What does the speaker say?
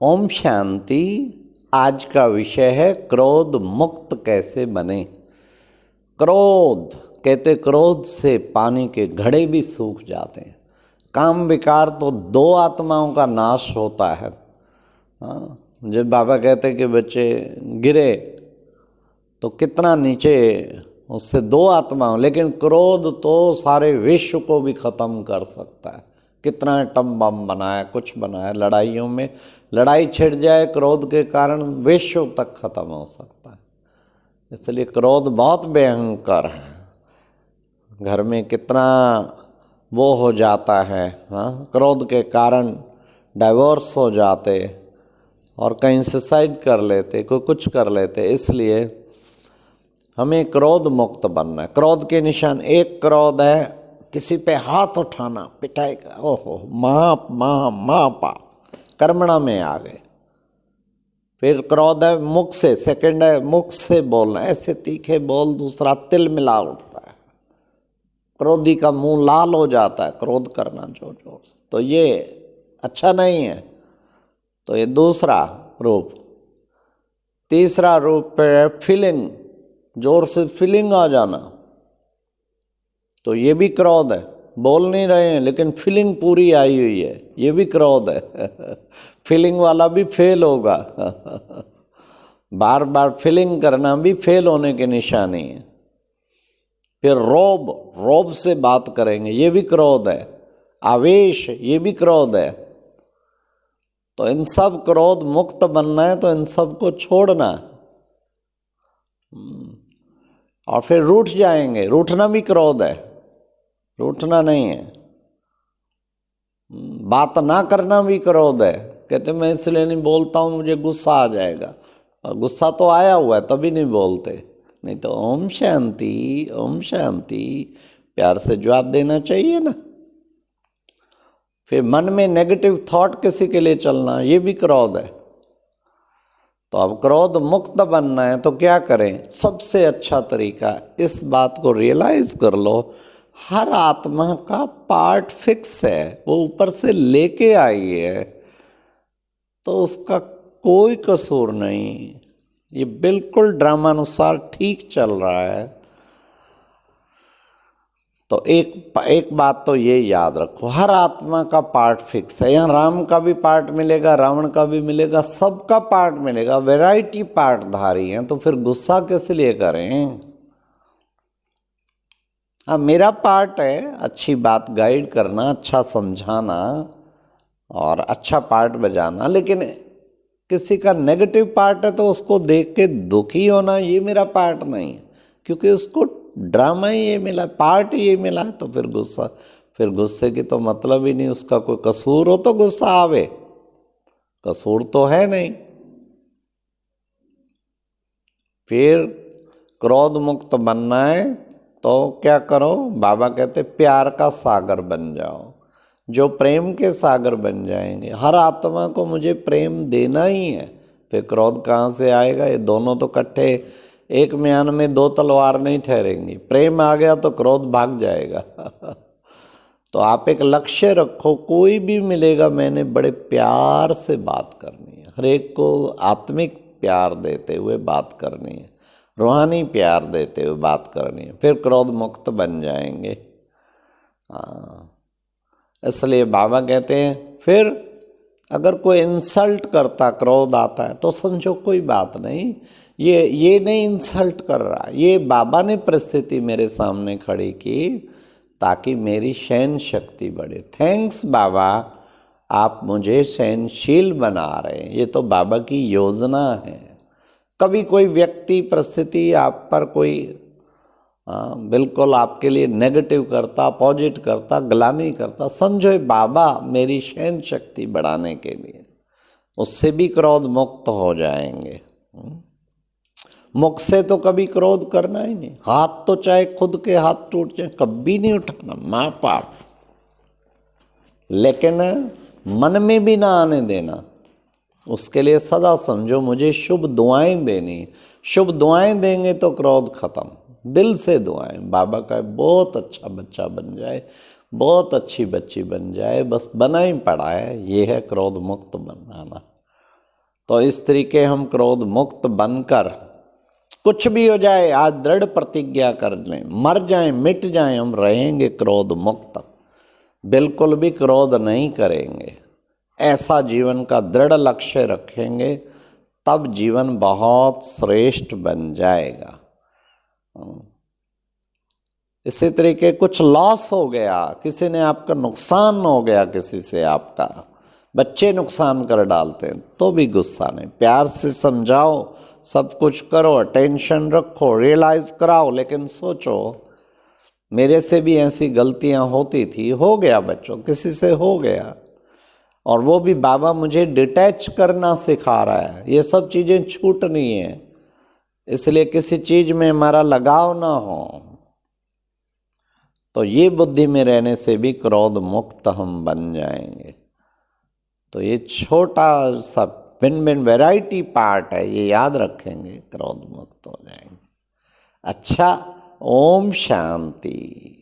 ओम शांति। आज का विषय है क्रोध मुक्त कैसे बने। क्रोध कहते, क्रोध से पानी के घड़े भी सूख जाते हैं। काम विकार तो दो आत्माओं का नाश होता है। हाँ, जब बाबा कहते कि बच्चे गिरे तो कितना नीचे, उससे दो आत्माओं, लेकिन क्रोध तो सारे विश्व को भी खत्म कर सकता है। कितना एटम बम बनाया, कुछ बनाया, लड़ाइयों में लड़ाई छिड़ जाए क्रोध के कारण विश्व तक खत्म हो सकता है। इसलिए क्रोध बहुत भयंकर है। घर में कितना वो हो जाता है, हाँ, क्रोध के कारण डाइवोर्स हो जाते और कहीं सुसाइड कर लेते, कोई कुछ कर लेते। इसलिए हमें क्रोध मुक्त बनना है। क्रोध के निशान, एक क्रोध है किसी पे हाथ उठाना, पिटाई का, ओहो मापा कर्मणा में आ गए। फिर क्रोध है मुख से, सेकंड है मुख से बोलना, ऐसे तीखे बोल दूसरा तिल मिला उठता है, क्रोधी का मुंह लाल हो जाता है, क्रोध करना जोर जोर से, तो ये अच्छा नहीं है। तो ये दूसरा रूप। तीसरा रूप है फीलिंग, जोर से फीलिंग आ जाना, तो ये भी क्रोध है। बोल नहीं रहे हैं लेकिन फीलिंग पूरी आई हुई है, ये भी क्रोध है। फीलिंग वाला भी फेल होगा। बार बार फीलिंग करना भी फेल होने की निशानी है। फिर रोब से बात करेंगे, ये भी क्रोध है। आवेश, ये भी क्रोध है। तो इन सब क्रोध मुक्त बनना है तो इन सब को छोड़ना है। और फिर रूठ जाएंगे, रूठना भी क्रोध है, रूठना नहीं है। बात ना करना भी क्रोध है। कहते मैं इसलिए नहीं बोलता हूँ, मुझे गुस्सा आ जाएगा। और गुस्सा तो आया हुआ है तभी नहीं बोलते, नहीं तो ओम शांति ओम शांति प्यार से जवाब देना चाहिए ना। फिर मन में नेगेटिव थॉट किसी के लिए चलना, ये भी क्रोध है। तो अब क्रोध मुक्त बनना है तो क्या करें? सबसे अच्छा तरीका, इस बात को रियलाइज कर लो, हर आत्मा का पार्ट फिक्स है, वो ऊपर से लेके आई है, तो उसका कोई कसूर नहीं। ये बिल्कुल ड्रामानुसार ठीक चल रहा है। तो एक बात तो ये याद रखो, हर आत्मा का पार्ट फिक्स है। यहाँ राम का भी पार्ट मिलेगा, रावण का भी मिलेगा, सबका पार्ट मिलेगा। वैरायटी पार्टधारी हैं, तो फिर गुस्सा किस लिए करें? हाँ, मेरा पार्ट है अच्छी बात गाइड करना, अच्छा समझाना और अच्छा पार्ट बजाना, लेकिन किसी का नेगेटिव पार्ट है तो उसको देख के दुखी होना, ये मेरा पार्ट नहीं है, क्योंकि उसको ड्रामा ही ये मिला, पार्ट ही ये मिला है। तो फिर गुस्सा, फिर गुस्से की तो मतलब ही नहीं। उसका कोई कसूर हो तो गुस्सा आवे, कसूर तो है नहीं। फिर क्रोध मुक्त बनना है तो क्या करो? बाबा कहते प्यार का सागर बन जाओ, जो प्रेम के सागर बन जाएंगे। हर आत्मा को मुझे प्रेम देना ही है, फिर क्रोध कहाँ से आएगा? ये दोनों तो इकट्ठे, एक म्यान में दो तलवार नहीं ठहरेंगी। प्रेम आ गया तो क्रोध भाग जाएगा। तो आप एक लक्ष्य रखो, कोई भी मिलेगा मैंने बड़े प्यार से बात करनी है, हर एक को आत्मिक प्यार देते हुए बात करनी है, रूहानी प्यार देते हुए बात करनी है, फिर क्रोध मुक्त बन जाएंगे। इसलिए बाबा कहते हैं फिर अगर कोई इंसल्ट करता, क्रोध आता है, तो समझो कोई बात नहीं, ये नहीं इंसल्ट कर रहा, ये बाबा ने परिस्थिति मेरे सामने खड़ी की ताकि मेरी सहन शक्ति बढ़े। थैंक्स बाबा, आप मुझे सहनशील बना रहे हैं, ये तो बाबा की योजना है। कभी कोई व्यक्ति परिस्थिति आप पर कोई बिल्कुल आपके लिए नेगेटिव करता, अपोजिट करता, ग्लानि करता, समझो बाबा मेरी सहन शक्ति बढ़ाने के लिए, उससे भी क्रोध मुक्त हो जाएंगे। मुख से तो कभी क्रोध करना ही नहीं। हाथ तो चाहे खुद के हाथ टूट जाए, कभी नहीं उठाना, माँ पाप। लेकिन मन में भी ना आने देना। उसके लिए सदा समझो मुझे शुभ दुआएं देनी। शुभ दुआएं देंगे तो क्रोध खत्म। दिल से दुआएं, बाबा का बहुत अच्छा बच्चा बन जाए, बहुत अच्छी बच्ची बन जाए, बस बना ही पड़ा है। ये है क्रोध मुक्त बनाना। तो इस तरीके हम क्रोध मुक्त बनकर, कुछ भी हो जाए आज दृढ़ प्रतिज्ञा कर लें, मर जाएं मिट जाएं, हम रहेंगे क्रोध मुक्त, बिल्कुल भी क्रोध नहीं करेंगे। ऐसा जीवन का दृढ़ लक्ष्य रखेंगे, तब जीवन बहुत श्रेष्ठ बन जाएगा। इसी तरीके कुछ लॉस हो गया, किसी ने आपका नुकसान हो गया, किसी से आपका बच्चे नुकसान कर डालते हैं, तो भी गुस्सा नहीं, प्यार से समझाओ, सब कुछ करो, अटेंशन रखो, रियलाइज कराओ, लेकिन सोचो मेरे से भी ऐसी गलतियां होती थी, हो गया बच्चों, किसी से हो गया, और वो भी बाबा मुझे डिटैच करना सिखा रहा है, ये सब चीज़ें छूटनी है, इसलिए किसी चीज़ में हमारा लगाव ना हो। तो ये बुद्धि में रहने से भी क्रोध मुक्त हम बन जाएंगे। तो ये छोटा सा भिन्न भिन्न वैरायटी पार्ट है, ये याद रखेंगे, क्रोध मुक्त हो जाएंगे। अच्छा, ओम शांति।